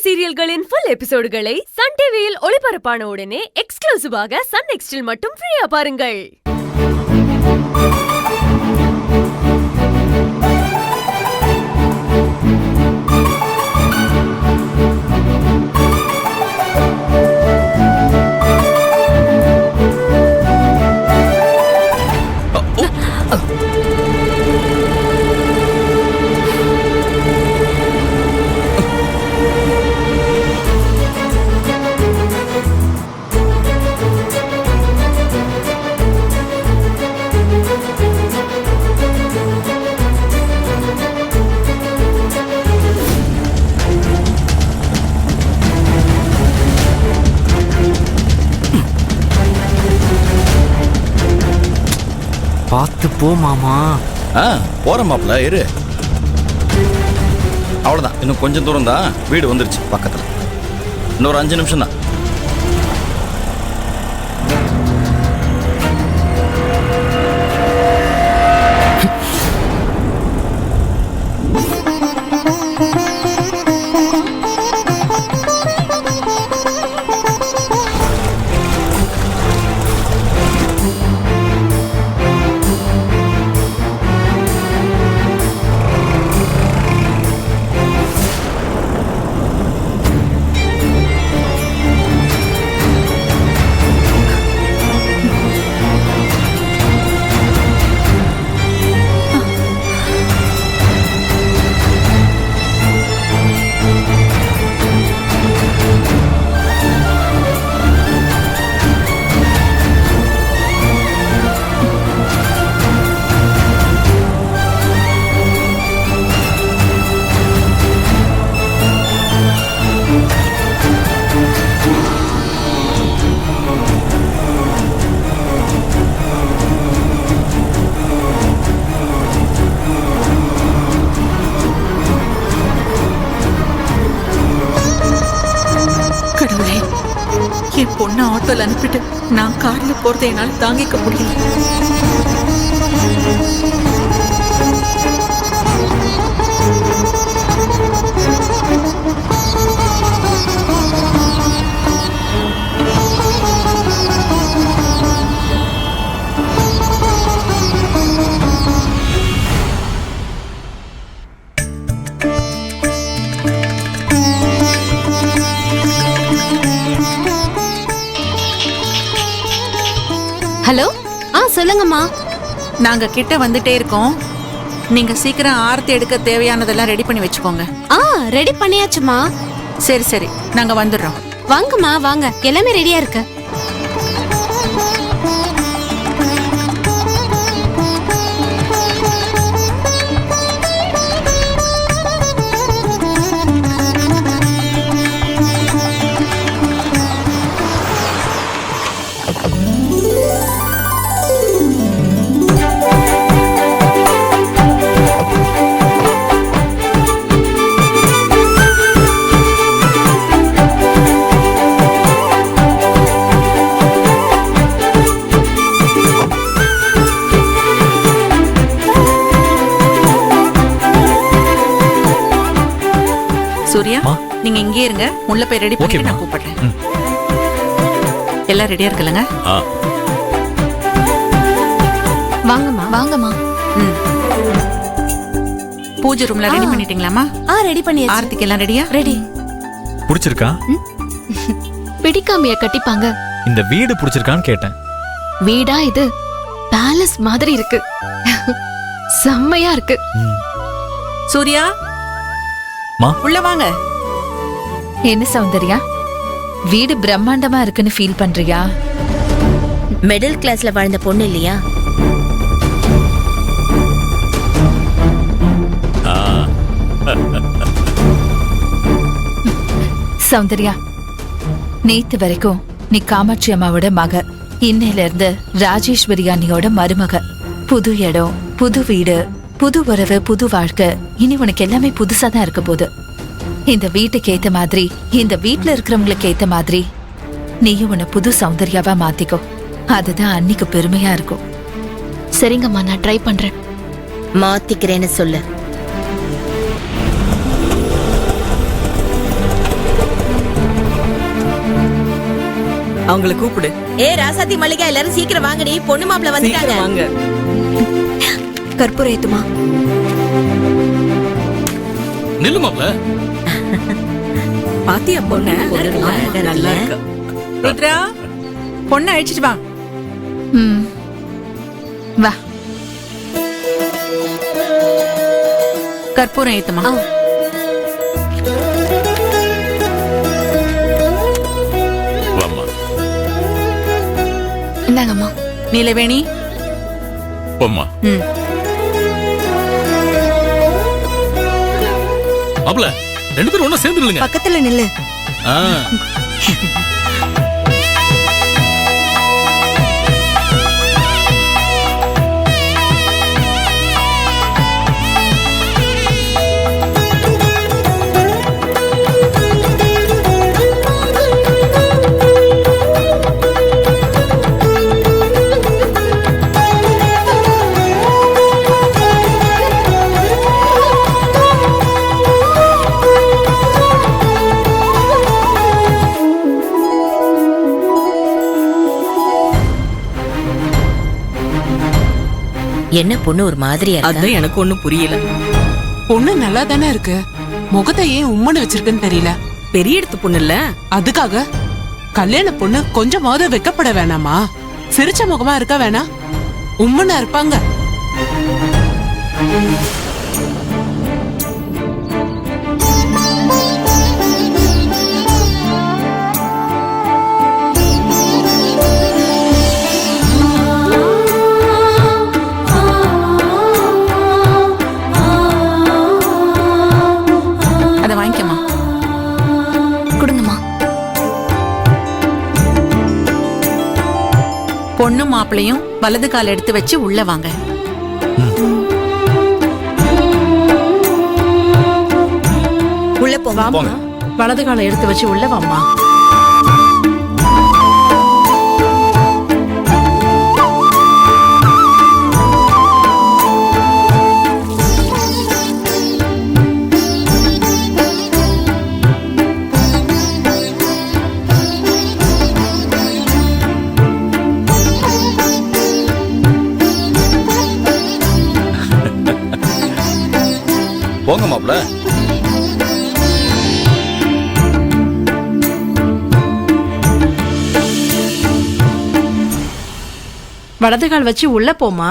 சீரியல்களின் full எபிசோடுகளை Sun டிவியில் ஒளிபரப்பான உடனே எக்ஸ்க்ளூசிவாக சன் நெக்ஸ்டில் மட்டும் ஃப்ரீயா பாருங்கள். பார்த்து போ மாமா. போறேன் மாப்பிள்ள, இரு. அவ்வளோதான், இன்னும் கொஞ்சம் தூரம் தான், வீடு வந்துருச்சு பக்கத்தில். இன்னொரு 5 நிமிஷம் தான். என் பொண்ணை ஆட்டோல அனுப்பிட்டு நான் கார்ல போறதை என்னால் தாங்கிக்க முடியல. ஹலோ, சொல்லுங்கம்மா. நாங்க கிட்ட வந்துட்டே இருக்கோம். நீங்க சீக்கிரம் ஆரத்தி எடுக்க தேவையானதெல்லாம் ரெடி பண்ணி வச்சுக்கோங்க. ரெடி பண்ணியாச்சுமா. சரி சரி, நாங்க வந்துடுறோம். வாங்கம்மா வாங்க, எல்லாமே ரெடியா இருக்கு. சூர்யா, நீங்க இங்கே இருங்க, உள்ள போய் ரெடி பண்ணி நான் கூப்பிடுறேன். எல்லாம் ரெடியா இருக்குல்லங்க? வாங்கம்மா வாங்கம்மா. பூஜை ரூம்ல ரெடி பண்ணிட்டீங்களாமா? ரெடி பண்ணியாச்சு. ஆரத்திக்கு எல்லாம் ரெடியா? ரெடி. பிடிச்சிருக்கா? பிடிக்காமையா கட்டிப்பாங்க? இந்த வீடு பிடிச்சிருக்கான்னு கேட்டேன். வீடா இது? பேலஸ் மாதிரி இருக்கு. செம்மையா இருக்கு. சூர்யா, உள்ள வாங்க. என்ன சௌந்தர்யா, வீடு பிரம்மாண்டமா இருக்குன்னு ஃபீல் பண்றியா? மிடில் கிளாஸ்ல வாழ்ந்த பொண்ணு இல்லையா? சௌந்தர்யா, நேத்து வரைக்கும் நீ காமாட்சி அம்மாவோட மக, இன்னையில இருந்து ராஜேஸ்வரி அண்ணியோட மருமக. புது இடம், புது வீடு, புது உறவு, புது வாழ்க்கை. இனி உனக்கு எல்லாமே புதுசா தான் இருக்க போகுது. இந்த வீட்டுக்கு ஏத்த மாதிரி, இந்த வீட்டுல இருக்கிறவங்களுக்கு ஏத்த மாதிரி நீயும் உன்னை புது சௌந்தர்யாவா மாத்திக்கோ. அதுதான் அன்னைக்கு பெருமையா இருக்கும். சரிங்கம்மா, நான் ட்ரை பண்றேன். மாத்திக்கிறேன்னு சொல்லு. அவங்கள கூப்பிடு. ஏ ராசாத்தி மல்லிகா, எல்லாரும் சீக்கிரம் வாங்கடி, பொண்ணு மாப்பிள்ள வந்துட்டாங்க. சீக்கிரம் வாங்க. கற்பூரம் ஏத்துமா. நில்லு மாப்ள. பாத்தியா பொண்ணு? நல்லா இருக்கு. ருத்ரா, பொண்ணை அழைச்சிட்டு வா. ம். வா. கற்பூரம் ஏத்துமா. வாம்மா. இந்தாங்கம்மா. நீலவேணி. போம்மா. ம். மாப்ள, ரெண்டு பேரும் ஒண்ணா சேர்ந்து நில்லுங்க. பக்கத்துல நில்லு. ஆ. என்ன பொண்ணு ஒரு மாதிரியா இருக்கா? அதான் எனக்கு ஒண்ணும் புரியல. பொண்ணு நல்லா தானே இருக்கு, முகத்தை ஏன் உம்மன்னு வச்சிருக்குன்னு தெரியல. பெரிய இடத்து பொண்ணு இல்ல, அதுக்காக கல்யாண பொண்ணு கொஞ்சமாவது வெக்கப்பட வேணாமா? சிரிச்ச முகமா இருக்க வேணா, உம்மன்னா இருப்பாங்க. அதை வாங்கிக்கமா. கொடுங்கம்மா. பொண்ணு மாப்பிளையும் வலது கால் எடுத்து வச்சு உள்ள வாங்க. உள்ள போங்க. போங்க. வலது காலை எடுத்து வச்சு உள்ள வாம்மா. போங்க மாப்ள. வலது கால் வச்சு உள்ள போமா.